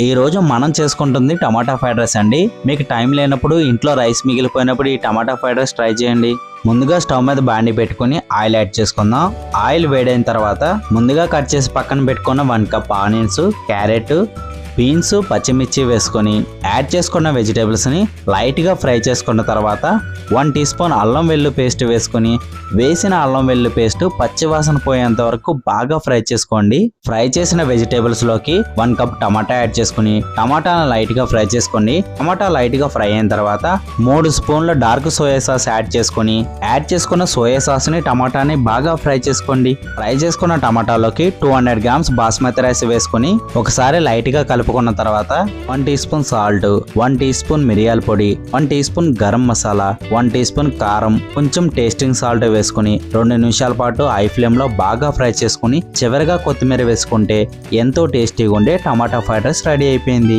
ఈ రోజు మనం చేసుకుంటుంది టమాటా ఫ్రైడ్ రైస్ అండి. మీకు టైం లేనప్పుడు ఇంట్లో రైస్ మిగిలిపోయినప్పుడు ఈ టమాటా ఫ్రైడ్ రైస్ ట్రై చేయండి. ముందుగా స్టవ్ మీద బాండి పెట్టుకుని ఆయిల్ యాడ్ చేసుకుందాం. ఆయిల్ వేడైన తర్వాత ముందుగా కట్ చేసి పక్కన పెట్టుకున్న 1 కప్ ఆనియన్స్, క్యారెట్, బీన్స్, పచ్చిమిర్చి వేసుకొని యాడ్ చేసుకున్న వెజిటేబుల్స్ ని లైట్ గా ఫ్రై చేసుకున్న తర్వాత 1 టీ స్పూన్ అల్లం వెల్లుల్లి పేస్ట్ వేసుకొని వేసిన అల్లం వెల్లుల్లి పేస్ట్ పచ్చివాసన పోయేంత వరకు బాగా ఫ్రై చేసుకోండి. ఫ్రై చేసిన వెజిటేబుల్స్ లోకి 1 కప్ టమాటా యాడ్ చేసుకుని టమాటాను లైట్ గా ఫ్రై చేసుకోండి. టమాటా లైట్ గా ఫ్రై అయిన తర్వాత 3 స్పూన్ల డార్క్ సోయా సాస్ యాడ్ చేసుకుని యాడ్ చేసుకున్న సోయా సాస్ ని టమాటాని బాగా ఫ్రై చేసుకోండి. ఫ్రై చేసుకున్న టమాటాలోకి 200 గ్రామ్స్ బాస్మతి రైస్ వేసుకుని ఒకసారి లైట్ గా కలుపుకున్న తర్వాత 1 teaspoon salt, 1 teaspoon మిరియాల పొడి, 1 teaspoon garam masala, 1 teaspoon కారం, కొంచెం టేస్టింగ్ సాల్ట్ వేసుకుని 2 నిమిషాల పాటు హై ఫ్లేమ్ లో బాగా ఫ్రై చేసుకుని చివరిగా కొత్తిమీర వేసుకుంటే ఎంతో టేస్టీగా ఉండే టమాటా ఫ్రైడ్ రైస్ రెడీ అయిపోయింది.